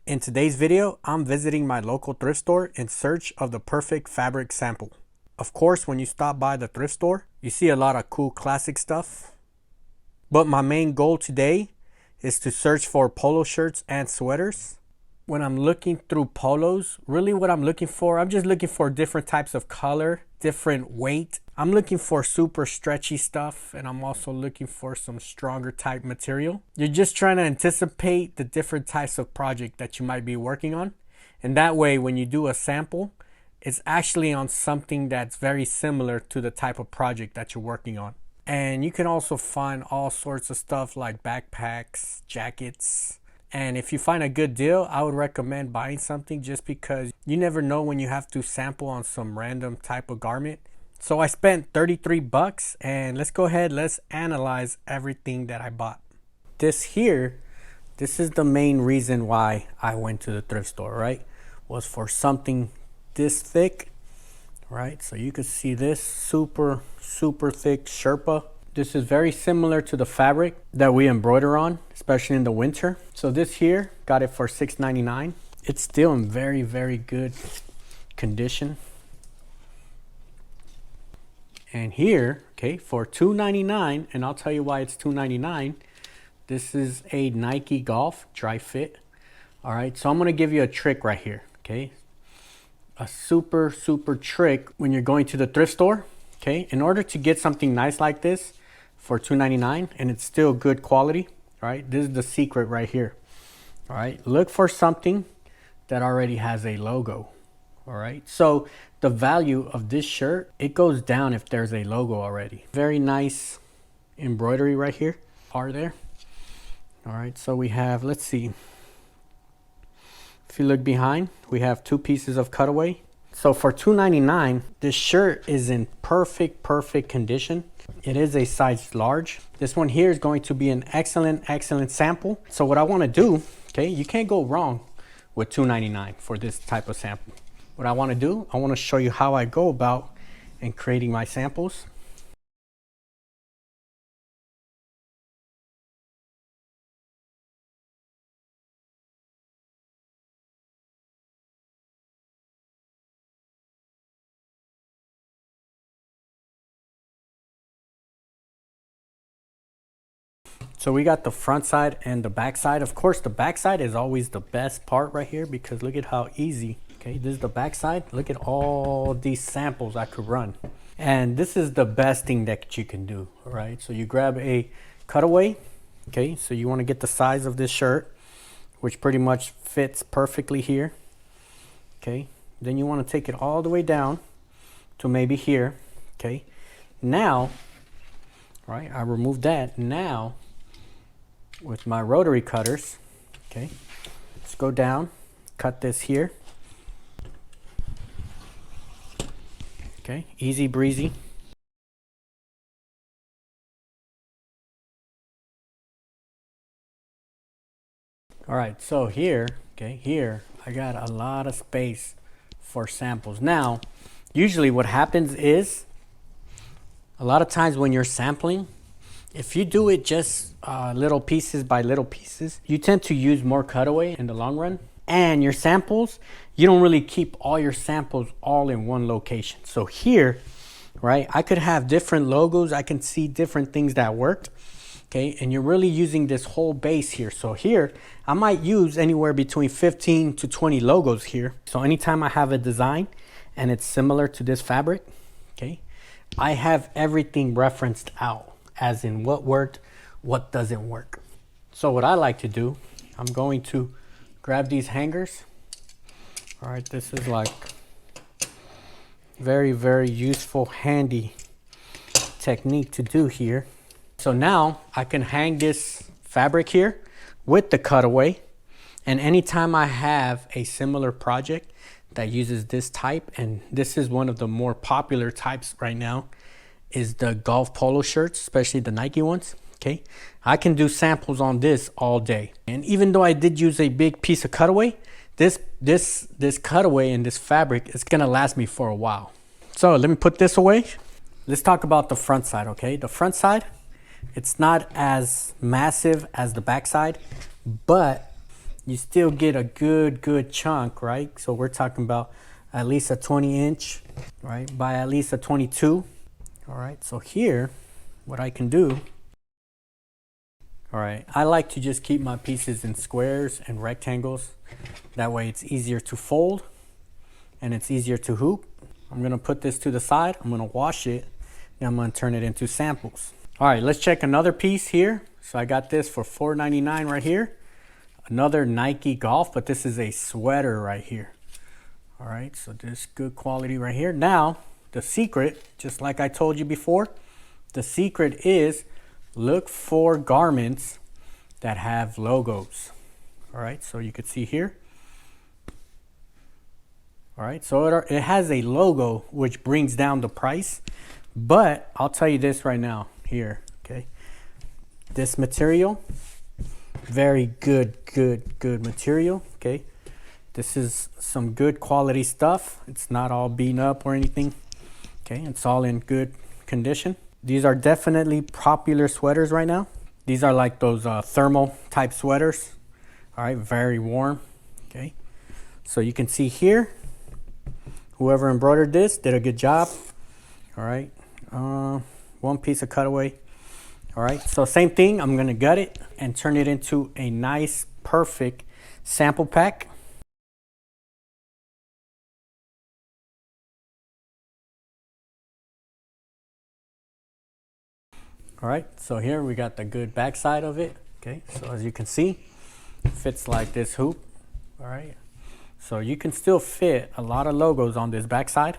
In today's video, I'm visiting my local thrift store in search of the perfect fabric sample. Of course, when you stop by the thrift store, you see a lot of cool classic stuff. But my main goal today is to search for polo shirts and sweaters. When I'm looking through polos, really what I'm looking for, I'm just looking for different types of color, different weight. I'm looking for super stretchy stuff, and I'm also looking for some stronger type material. You're just trying to anticipate the different types of project that you might be working on. And that way, when you do a sample, it's actually on something that's very similar to the type of project that you're working on. And you can also find all sorts of stuff like backpacks, jackets. And if you find a good deal, I would recommend buying something just because you never know when you have to sample on some random type of garment. So I spent 33 bucks, and let's go ahead, let's analyze everything that I bought. This is the main reason why I went to the thrift store, right? Was for something this thick, right? So you could see this super thick Sherpa. This is very similar to the fabric that we embroider on, especially in the winter. So this here, got it for $6.99. It's still in very good condition. And here, okay, for $2.99, and I'll tell you why it's $2.99. This is a Nike Golf dry fit. All right, so I'm gonna give you a trick right here, okay? A super trick when you're going to the thrift store, okay? In order to get something nice like this for $2.99, and it's still good quality, all right? This is the secret right here, all right? Look for something that already has a logo, all right? So the value of this shirt, it goes down if there's a logo already. Very nice embroidery right here, are there? All right, so we have, let's see. If you look behind, we have two pieces of cutaway. So for $2.99, this shirt is in perfect condition. It is a size large. This one here is going to be an excellent sample. So what I want to do, okay, you can't go wrong with $2.99 for this type of sample. What I want to do, I want to show you how I go about in creating my samples. So we got the front side and the back side. Of course, the back side is always the best part right here because look at how easy. Okay, this is the back side. Look at all these samples I could run. And this is the best thing that you can do, all right? So you grab a cutaway, okay? So you want to get the size of this shirt, which pretty much fits perfectly here, okay? Then you want to take it all the way down to maybe here, okay? Now, right, I removed that. Now, with my rotary cutters, okay, let's go down, cut this here. Okay, easy breezy. All right, so here, okay, here I got a lot of space for samples. Now, usually what happens is a lot of times when you're sampling, if you do it just little pieces by little pieces, you tend to use more cutaway in the long run. And your samples, you don't really keep all your samples all in one location. So here, right, I could have different logos. I can see different things that worked, okay? And you're really using this whole base here. So here, I might use anywhere between 15 to 20 logos here. So anytime I have a design and it's similar to this fabric, okay, I have everything referenced out, as in what worked, what doesn't work. So what I like to do, I'm going to grab these hangers. All right, this is like very useful, handy technique to do here. So now I can hang this fabric here with the cutaway. And anytime I have a similar project that uses this type, and this is one of the more popular types right now, is the golf polo shirts, especially the Nike ones. Okay, I can do samples on this all day. And even though I did use a big piece of cutaway, this cutaway and this fabric is gonna last me for a while. So let me put this away. Let's talk about the front side, okay? The front side, it's not as massive as the back side, but you still get a good chunk, right? So we're talking about at least a 20-inch, right, by at least a 22. All right, so here, what I can do, all right, I like to just keep my pieces in squares and rectangles. That way it's easier to fold and it's easier to hoop. I'm gonna put this to the side, I'm gonna wash it, and I'm gonna turn it into samples. All right, let's check another piece here. So I got this for $4.99 right here. Another Nike Golf, but this is a sweater right here. All right, so this good quality right here. Now, the secret, just like I told you before, the secret is look for garments that have logos. All right, so you could see here. All right, so it has a logo, which brings down the price. But I'll tell you this right now, here, okay? This material, very good material, okay? This is some good quality stuff. It's not all beaten up or anything, okay? It's all in good condition. These are definitely popular sweaters right now. These are like those thermal type sweaters, all right? Very warm, okay? So you can see here, whoever embroidered this did a good job, all right? One piece of cutaway. All right, so same thing, I'm gonna gut it and turn it into a nice, perfect sample pack. All right, so here we got the good back side of it. Okay, so as you can see, it fits like this hoop. All right, so you can still fit a lot of logos on this back side.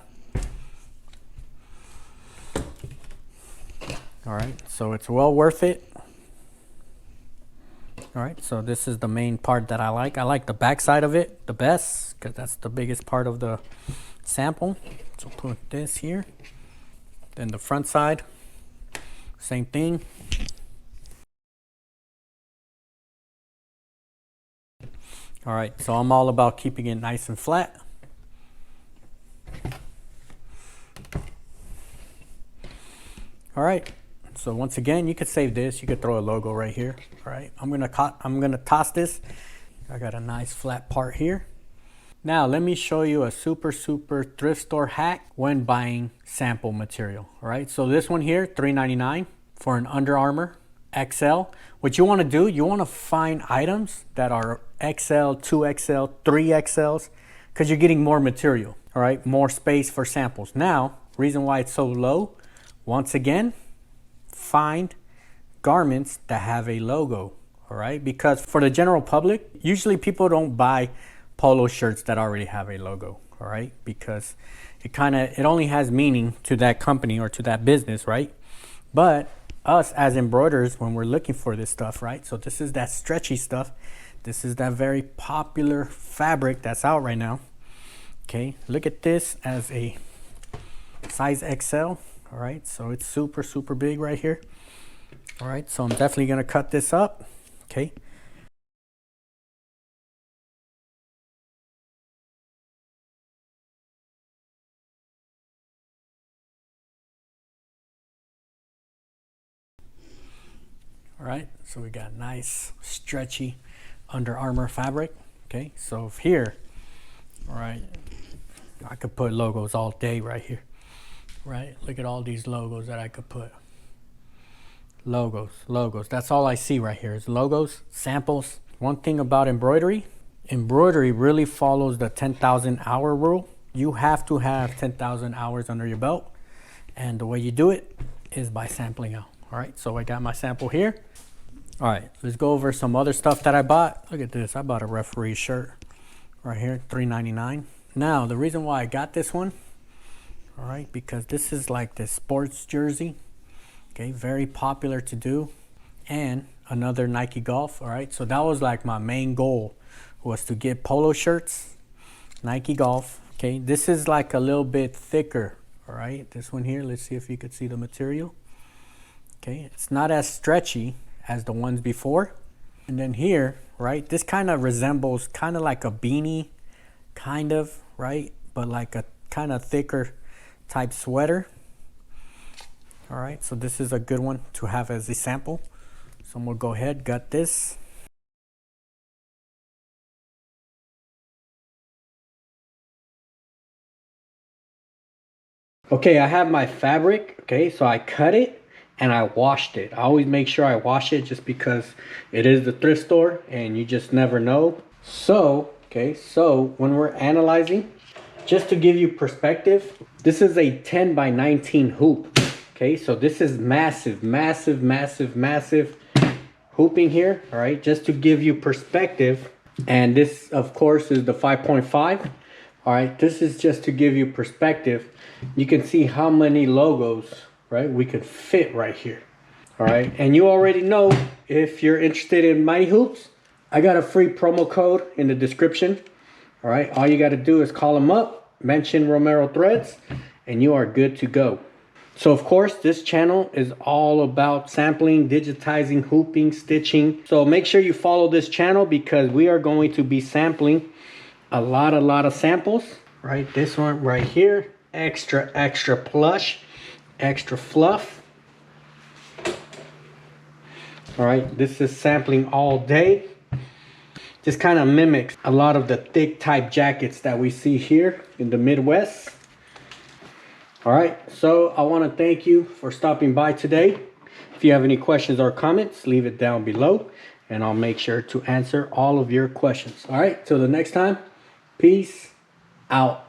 All right, so it's well worth it. All right, so this is the main part that I like. I like the back side of it the best because that's the biggest part of the sample. So put this here. Then the front side, same thing. All right, so I'm all about keeping it nice and flat. All right. So once again, you could save this. You could throw a logo right here. All right, I'm gonna toss this. I got a nice flat part here. Now let me show you a super thrift store hack when buying sample material. All right, so this one here, $3.99 for an Under Armour XL. What you want to do, you want to find items that are XL, 2XL, 3XLs, because you're getting more material. All right, more space for samples. Now, reason why it's so low, once again, find garments that have a logo, all right? Because for the general public, usually people don't buy polo shirts that already have a logo, all right? Because it only has meaning to that company or to that business, right? But us as embroiderers, when we're looking for this stuff, right? So this is that stretchy stuff. This is that very popular fabric that's out right now. Okay, look at this as a size XL. All right, so it's super big right here. All right, so I'm definitely gonna cut this up, okay? All right, so we got nice, stretchy Under Armour fabric, okay? So here, all right, I could put logos all day right here. Right, look at all these logos that I could put. Logos, that's all I see right here is logos, samples. One thing about embroidery really follows the 10,000 hour rule. You have to have 10,000 hours under your belt, and the way you do it is by sampling out. All right, so I got my sample here. All right, let's go over some other stuff that I bought. Look at this, I bought a referee shirt right here, $3.99. Now, the reason why I got this one, all right, because this is like this sports jersey, okay, very popular to do, and another Nike Golf. All right, so that was like my main goal, was to get polo shirts, Nike Golf. Okay, this is like a little bit thicker. All right, this one here, let's see if you could see the material. Okay, it's not as stretchy as the ones before. And then here, right, this kind of resembles kind of like a beanie, kind of, right, but like a kind of thicker type sweater. All right, so this is a good one to have as a sample. So I'm gonna go ahead, gut this. Okay, I have my fabric. Okay, so I cut it and I washed it. I always make sure I wash it just because it is the thrift store and you just never know. So, okay, so when we're analyzing, just to give you perspective, this is a 10 by 19 hoop. Okay, so this is massive, massive, massive, massive hooping here. All right, just to give you perspective. And this, of course, is the 5.5. All right, this is just to give you perspective. You can see how many logos, right, we could fit right here. All right, and you already know, if you're interested in Mighty Hoops, I got a free promo code in the description. All right, all you got to do is call them up, mention Romero Threads, and you are good to go. So of course, this channel is all about sampling, digitizing, hooping, stitching. So make sure you follow this channel because we are going to be sampling a lot of samples. Right, this one right here, extra plush, extra fluff. All right, this is sampling all day. This kind of mimics a lot of the thick type jackets that we see here in the Midwest. All right, so I want to thank you for stopping by today. If you have any questions or comments, leave it down below and I'll make sure to answer all of your questions. All right, till the next time, peace out.